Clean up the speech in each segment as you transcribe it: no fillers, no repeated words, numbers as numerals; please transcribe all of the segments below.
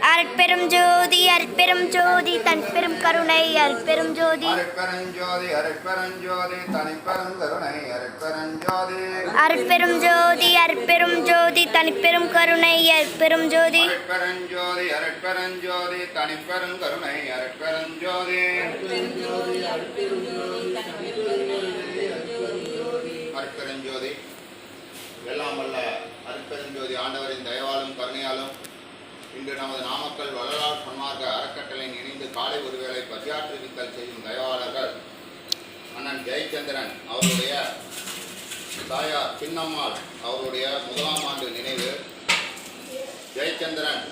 அருட்பெரும் ஜோதி அருட்பெரும் ஜோதி தனிப்பெரும் கருணை அருட்பெரும் ஜோதி அருட்பெரும் ஜோதி தனிப்பெரும் கருணை அருட்பெரும் ஜோதி அருட்பெரும் ஜோதி அருட்பெரும் ஜோதி தனிப்பெரும் கருணை அருட்பெரும் ஜோதி அருட்பெரும் ஜோதி அருட்பெரும் ஜோதி தனிப்பெரும் கருணை அருட்பெரும் ஜோதி அருட்பெரும் ஜோதி எல்லாம் வல்ல அருட்பெரும் ஜோதி ஆண்டவரின் தயவாலும் கருணையாலும் இன்று நமது நாமக்கல் வள்ளலார் சன்மார்க்க அறக்கட்டளையின் இணைந்து காலை ஒருவேளை பசியாற்றுவித்தல் செய்யும் தயவாளர்கள் அண்ணன் ஜெயச்சந்திரன் அவருடைய தாயார் சின்னம்மாள் அவருடைய 1ஆம் ஆண்டு நினைவு. ஜெயச்சந்திரன்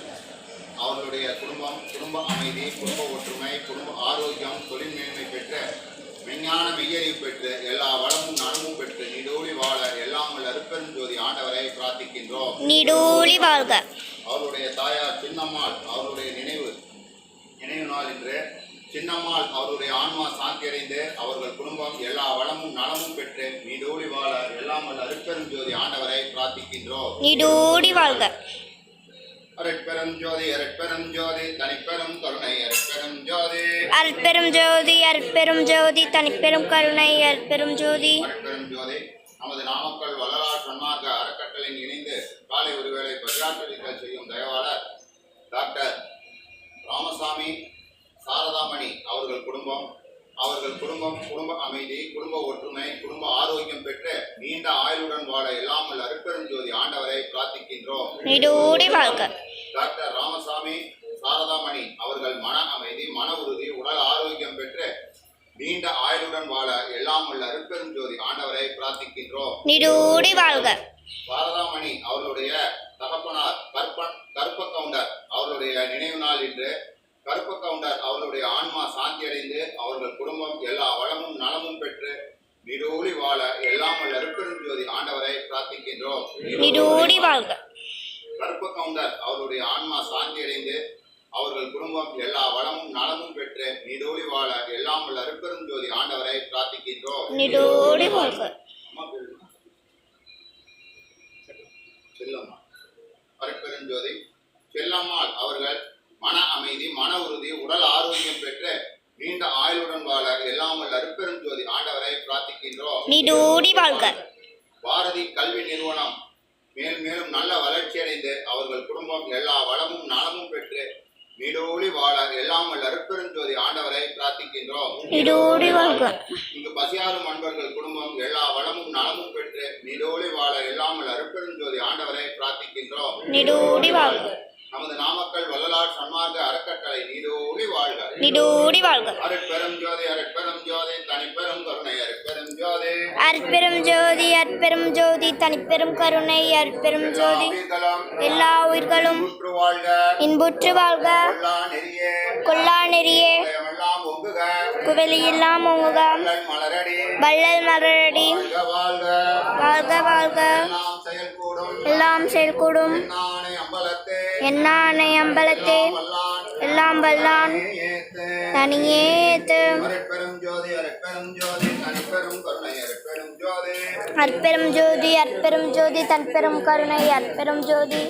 அவர்களுடைய குடும்ப அமைதி, குடும்ப ஒற்றுமை, குடும்ப ஆரோக்கியம், தொழில் மேன்மை பெற்று விஞ்ஞான மெய்யறிவு பெற்று எல்லா வளமும் நலமும் பெற்று நீடூழி வாழ எல்லாம் அருட்பெரும் ஜோதி ஆண்டவரை பிரார்த்திக்கின்றோம். நீடூழி வாழ்க. அவருடைய தாயார் சின்னம்மாள் அவருடைய நினைவு நாள் இன்று. சின்னம்மாள் அவருடைய ஆன்மா சாந்தியடைந்து அவர்கள் குடும்பம் எல்லா வளமும் நலமும் பெற்று நீடூழி வாழ எல்லாம் அருட்பெரும் ஜோதி ஆண்டவரை பிரார்த்திக்கின்றோம். நீடூழி வாழ்க. அருட்பெரும் ஜோதி அருட்பெரும் ஜோதி தனிப்பெரும் கருணை அருட்பெரும் ஜோதி அருட்பெரும் ஜோதி அருட்பெரும் ஜோதி தனிப்பெரும் கருணை அருட்பெரும் ஜோதி அருட்பெரும் ஜோதி. நமது நாமக்கல் வள்ளலார் சன்மார்க்க அறக்கட்டளையின் இணைந்து காலை ஒருவேளை பரியாற்றல் செய்யும் தயவாளர் டாக்டர் ராமசாமி சாரதாமணி அவர்கள் குடும்பம் குடும்ப அமைதி, குடும்ப ஒற்றுமை, குடும்ப ஆரோக்கியம் பெற்று நீண்ட ஆயுளுடன் வாழ எல்லாம் அருட்பெரும் ஜோதி ஆண்டவரை பிரார்த்திக்கின்றோம். நீடூழி வாழ்க. டாக்டர் ராமசாமி சாரதாமணி அவர்கள் மன அமைதி, மன உறுதி, உடல் ஆரோக்கியம் பெற்று நீண்ட ஆயுளுடன் வாழ எல்லாம் அருட்பெரும் ஜோதி ஆண்டவரை பிரார்த்திக்கின்றோம். நீடூழி வாழ்க. சாரதாமணி அவர்களுடைய தகப்பனார் கருப்ப கவுண்டர் அவர்களுடைய நினைவு நாள் இன்று. கருப்ப கவுண்டர் அவர்களுடைய ஆன்மா சாந்தியடைந்து அவர்கள் குடும்பம் எல்லா வளமும் நலமும் பெற்று நீடூழி வாழ எல்லாம் அருட்பெரும் ஜோதி ஆண்டவரை பிரார்த்திக்கின்றோம். நீடூழி வாழ்க. கருப்ப கவுண்டர் அவருடைய ஆன்மா சாந்தியடைந்து அவர்கள் குடும்பம் எல்லா வளமும் நலமும் பெற்று நீடூழி வாழ எல்லாம் அருட்பெரும் ஜோதி ஆண்டவரை பிரார்த்திக்கின்றோம். நீடூழி வாழ்க. செல்லம்மா அருட்பெரும் ஜோதி செல்லம்மாள் அவர்கள் மன அமைதி, மன உறுதி, உடல் ஆரோக்கியம் பெற்று நீண்ட ஆயுளுடன் வாழ எல்லாம் அருட்பெரும் ஜோதி ஆண்டவரை பிரார்த்திக்கின்றோம். நீடூழி வாழ்க. பாரதி கல்வி நிறுவனம் மேலும் நல்ல வளர்ச்சி அடைந்து அவர்கள் குடும்பம் எல்லா வளமும் நலமும் பெற்று நீடூழி வாழ எல்லாம் அருட்பெரும் ஜோதி ஆண்டவரை பிரார்த்திக்கின்றோம். நீடூழி வாழ்க. இங்கு பசியாரும் அன்பர்கள் குடும்பம் எல்லா வளமும் நலமும் பெற்று நீடூழி வாழ எல்லாம் அருட்பெரும் ஜோதி ஆண்டவரை பிரார்த்திக்கின்றோம். நீடூழி வாழ்க. நமது நாமக்கல் வள்ளலார் சன்மார்க்க அறக்கட்டளை நீடூழி வாழ்க. நீடூழி வாழ்க. அருட்பெரும் ஜோதி அருட்பெரும் ஜோதி தனிப்பெரும் கருணை அருட்பெரும் ஜோதி அருட்பெரும் ஜோதி அருட்பெரும் ஜோதி தனிப்பெரும் கருணை அருட்பெரும் ஜோதி எல்லா உயிர்களும் இன்புற்று வாழ்க. கொல்லா நெறியே குவெளியெல்லாம் ஓங்குக. வள்ளல் மலரடி வாழ்க வாழ்க. எல்லாம் செயல்கூடும் எண்ணானை அம்பலத்தே எல்லாம் வல்லான் தனியேத்து. அருட்பெரும் ஜோதி அருட்பெரும் ஜோதி தனிப்பெரும் கருணை அருட்பெரும் ஜோதி அருட்பெரும் ஜோதி அருட்பெரும் ஜோதி தனிப்பெரும் கருணை அருட்பெரும் ஜோதி